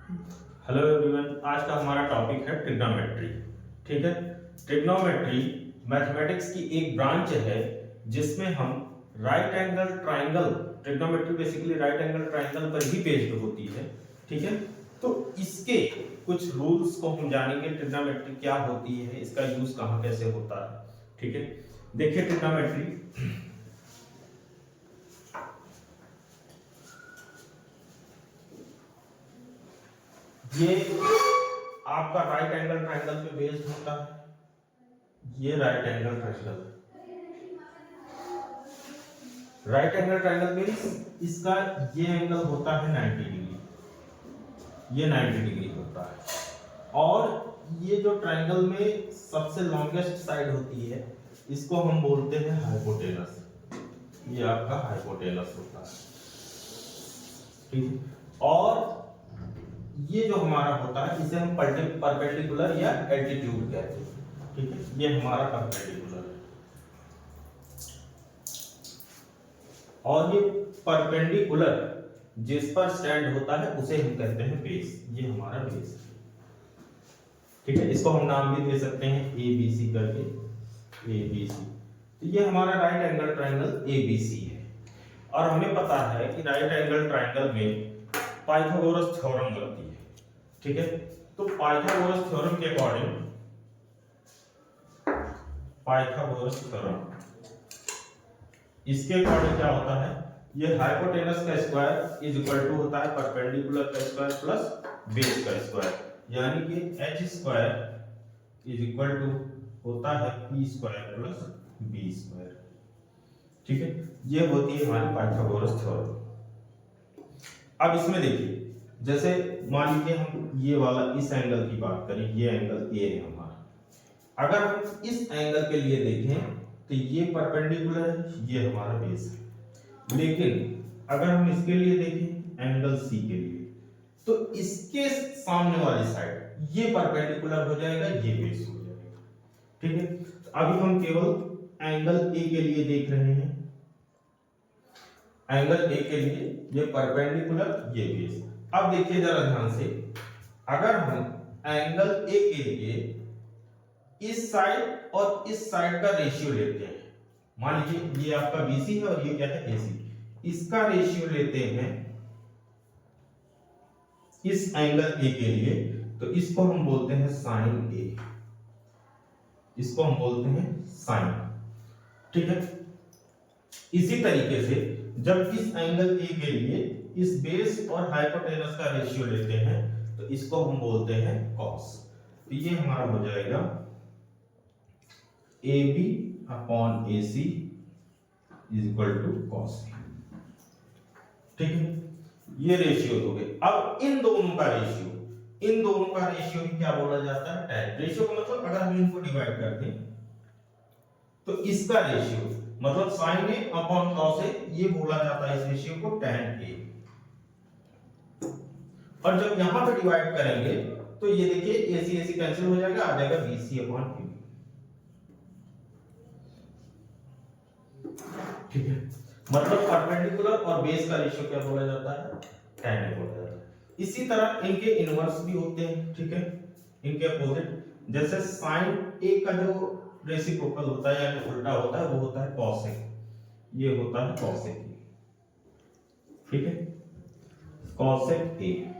Hello everyone, आज का हमारा टॉपिक है ट्रिग्नोमेट्री। ठीक है। ट्रिग्नोमेट्री मैथमेटिक्स की एक ब्रांच है जिसमें हम right angle triangle, trigonometry basically right angle triangle पर ही बेस्ड होती है। ठीक है। तो इसके कुछ रूल्स को हम जानेंगे, ट्रिग्नोमेट्री क्या होती है, इसका यूज कहाँ कैसे होता है। ठीक है। देखिए ट्रिग्नोमेट्री ये आपका राइट एंगल ट्रायंगल पे बेस्ड होता है। ये right angle triangle, right angle triangle means इसका ये एंगल होता है 90 डिग्री, ये 90 डिग्री होता है। और ये जो ट्रायंगल में सबसे लॉन्गेस्ट साइड होती है इसको हम बोलते हैं हाइपोटेनस। ये आपका हाइपोटेनस होता है। ठीक है। और ये जो हमारा होता है इसे हम परपेंडिकुलर या एल्टीट्यूड कहते हैं। ठीक है। ये हमारा परपेंडिकुलर है और ये परपेंडिकुलर जिस पर स्टैंड होता है उसे हम कहते हैं बेस। ये हमारा बेस है। ठीक है। इसको हम नाम भी दे सकते हैं ए बी सी करके, ए बी सी। तो ये हमारा right angle triangle A B C है। और हमें पता है कि राइट एंगल ट्रायंगल में पाइथागोरस थ्योरम लगती है। ठीक है। तो पाइथागोरस थ्योरम के अकॉर्डिंग, पाइथागोरस थ्योरम इसके अकॉर्डिंग क्या होता है, ये हाइपोटेनस का स्क्वायर इज इक्वल टू होता है परपेंडिकुलर का स्क्वायर प्लस बेस का स्क्वायर, यानी कि H square is equal to होता है P square plus B square. ठीक है। ये होती है हमारी पाइथागोरस थ्योरम। अब इसमें देखिए, जैसे मान लीजिए हम ये वाला इस एंगल की बात करें, ये एंगल ए है हमारा। अगर हम इस एंगल के लिए देखें तो ये परपेंडिकुलर है, ये हमारा बेस है। लेकिन अगर हम इसके लिए देखें एंगल सी के लिए, तो इसके सामने वाली साइड ये परपेंडिकुलर हो जाएगा, ये बेस हो जाएगा। ठीक है। तो अभी हम केवल एंगल ए के लिए देख रहे हैं। एंगल ए के लिए ये परपेंडिकुलर, ये बेस। अब देखिए जरा ध्यान से, अगर हम एंगल ए के लिए इस साइड और इस साइड का रेशियो लेते हैं, मान लीजिए ये आपका बीसी है और ये क्या है एसी, इसका रेशियो लेते हैं इस एंगल ए के लिए, तो इसको हम बोलते हैं साइन ए, इसको हम बोलते हैं साइन। ठीक है। इसी तरीके से जब इस एंगल ए के लिए इस बेस और हाइपोटेनस का रेशियो लेते हैं तो इसको हम बोलते हैं कॉस। तो ये हमारा हो जाएगा A B upon A C is equal to cos. ठीक है। ये रेशियो हो गए। अब इन दोनों का रेशियो, इन दोनों का रेशियो ही क्या बोला जाता है, टैन। रेशियो का मतलब अगर हम इनको डिवाइड कर दें तो इसका रेशियो मतलब sign A upon cos A, ये बोला जाता है इस रेशियो को टैन ए। और जब यहां पे डिवाइड करेंगे तो ये देखिए एसी एसी कैंसिल हो जाएगा, आ जाएगा बीसी अपॉन क्यू। ठीक है। मतलब परपेंडिकुलर और बेस का रेशियो क्या बोला जाता है, टैन ए बोला जाता है। इसी तरह इनके इनवर्स भी होते हैं। ठीक है। इनके अपोजिट, जैसे साइन ए का जो रेसिप्रोकल होता है या उल्टा होता है वो होता है कॉसेक, ये होता है कॉसेक ए। ठीक है। कॉसेक ए,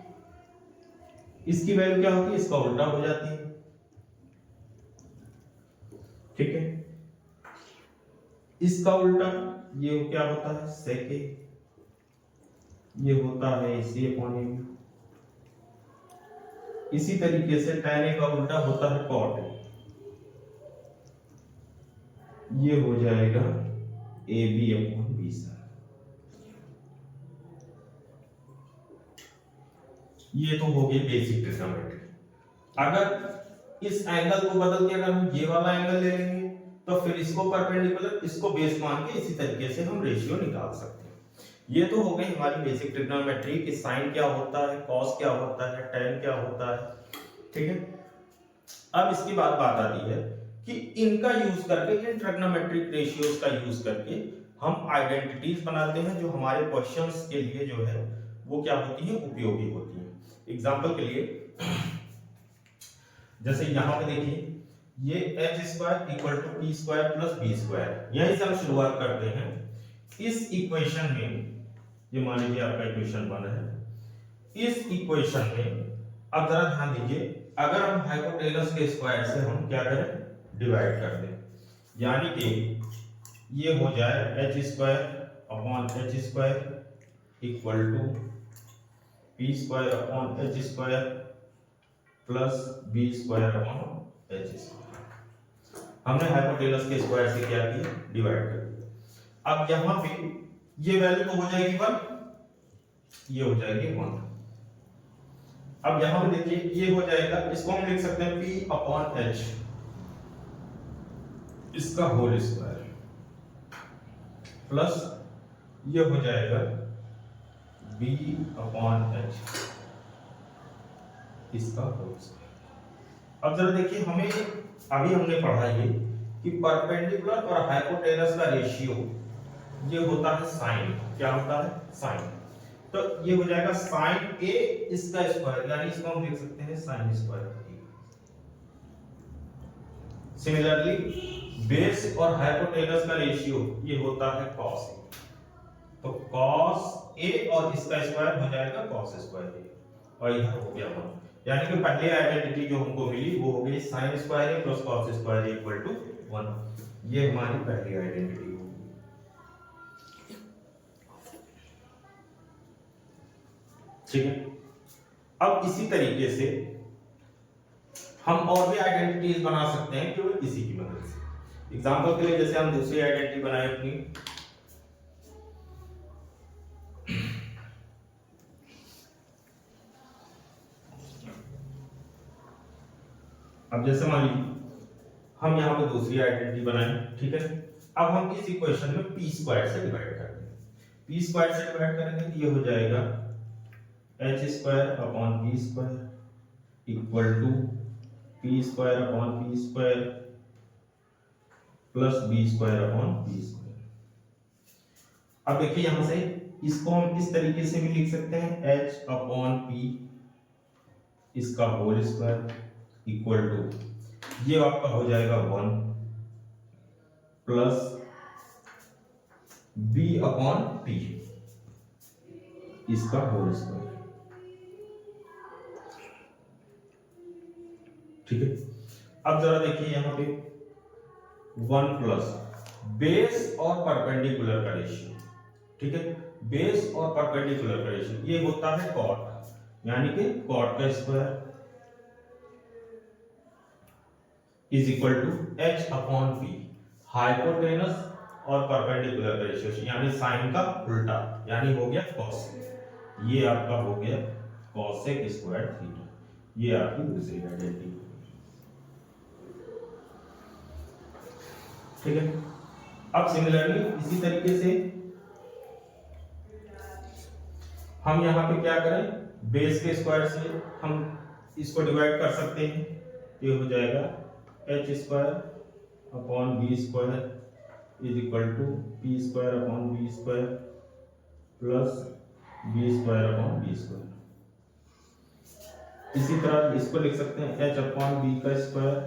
इसकी वैल्यू क्या होती है, इसका उल्टा हो जाती है। ठीक है। इसका उल्टा ये क्या होता है, सेक ए, ये होता है सी अपॉन ए। इसी तरीके से tan ए का उल्टा होता है cot ए, ये हो जाएगा A B upon B sir. ये तो हो गई बेसिक ट्रिग्नोमेट्री। अगर इस एंगल को बदल के अगर हम ये वाला एंगल ले लेंगे तो फिर इसको परपेंडिकुलर, इसको बेस मान के इसी तरीके से हम रेशियो निकाल सकते हैं। ये तो हो गई हमारी बेसिक ट्रिग्नोमेट्री कि साइन क्या होता है, कॉस क्या होता है, टैन क्या होता है। ठीक है। अब इसकी बात आती है कि इनका यूज करके, इन ट्रिग्नोमेट्रिक रेशियोज का यूज करके हम आइडेंटिटीज बनाते हैं जो हमारे क्वेश्चंस के लिए जो है वो क्या होती है, उपयोगी होती है। एग्जांपल के लिए जैसे यहाँ पे देखिए ये H square equal to P square plus B square, यहीं से हम शुरुआत करते हैं। इस इक्वेशन में ये मान लीजिए आपका इक्वेशन 1 है। इस इक्वेशन में अब जरा ध्यान दीजिए, अगर हम हाइपोटेनस के स्क्वायर से हम क्या करें डिवाइड कर दें, यानी कि ये हो जाए H square upon H square equal to P square upon H square plus B square upon H square. हमने हाइपोटेनस के स्क्वायर से क्या किया डिवाइड कर दिया। अब यहां पे ये वैल्यू तो हो जाएगी 1, ये हो जाएगी 1। अब यहां पे देखिए ये हो जाएगा, इसको हम लिख सकते हैं p अपॉन h इसका होल स्क्वायर प्लस ये हो जाएगा b अपॉन h इसका होल स्क्वायर। अब जरा देखिए हमें अभी हमने पढ़ा ये कि परपेंडिकुलर और हाइपोटेनस का रेशियो ये होता है साइन। क्या होता है साइन। तो ये हो जाएगा साइन a इसका स्क्वायर, यानी इसको हम लिख सकते हैं sine square a। Similarly base और हाइपोटेनस का रेशियो ये होता है cos a। तो cos a और इसका स्क्वायर हो जाएगा cos स्क्वायर a और यह हो गया 1। यानी कि पहली आइडेंटिटी जो हमको मिली वो हो गई sin square a plus cos square a equal to 1। ये हमारी पहली आइडेंटिटी होगी। ठीक है, अब इसी तरीके से हम और भी आइडेंटिटीज बना सकते हैं केवल इसी की मदद से। एग्जांपल के लिए जैसे हम दूसरी आइडेंटिटी बनाए अपनी, अब जैसे मान लीजिए हम यहाँ पे दूसरी आइडेंटिटी बनाए, ठीक है। अब हम इस इक्वेशन में पी स्क्वायर से डिवाइड कर देंगे। पी स्क्वायर से डिवाइड करेंगे तो ये हो जाएगा H square upon P square equal to P square upon P square plus B square upon B square. अब देखिए यहां से इसको हम इस तरीके से भी लिख सकते हैं एच अपॉन पी इसका होल स्क्वायर इक्वल टू ये आपका हो जाएगा 1 प्लस बी अपॉन पी इसका होल स्क्वायर। ठीक है, अब जरा देखिए यहां पे 1 प्लस बेस और परपेंडिकुलर का रेशियो। ठीक है, बेस और परपेंडिकुलर का रेशियो ये होता है कॉट, यानी कि कॉट का square is equal to H upon P hypotenuse और परपेंडिकुलर का रेशियो, यानी साइन का उल्टा, यानी हो गया कॉसेक। ये आपका हो गया कॉसेक स्क्वायर थीटा। ये आपकी दूसरी आइडेंटिटी। ठीक है, अब सिमिलरली इसी तरीके से हम यहां पे क्या करें, बेस के स्क्वायर से हम इसको डिवाइड कर सकते हैं। ये हो जाएगा H square upon B square is equal to P square upon B square plus B square upon B square. इसी तरह इसको लिख सकते हैं एच अपॉन बी का square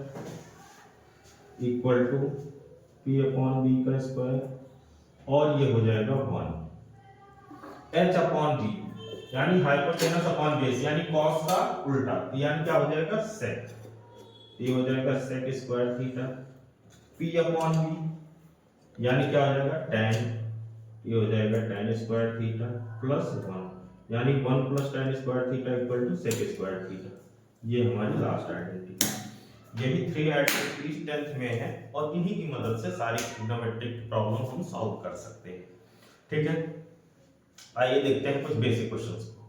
equal to P upon B का स्क्वायर और ये हो जाएगा 1 एच अपॉन बी यानी हाइपोटेनस अपॉन बेस यानी कॉस का उल्टा, यानी क्या हो जाएगा सेक। ये हो जाएगा sec square theta. P upon B यानी क्या हो जाएगा tan, ये हो जाएगा tan स्क्वायर थीटा प्लस 1 यानी 1 plus tan square theta equal to sec square theta. ये हमारी लास्ट आइडेंटिटी। यही 3 आइडेंटिटीज 10th में है और इन्हीं की मदद से सारी ट्रिग्नोमेट्रिक प्रॉब्लम हम सॉल्व कर सकते हैं। ठीक है, आइए देखते हैं कुछ बेसिक क्वेश्चंस को।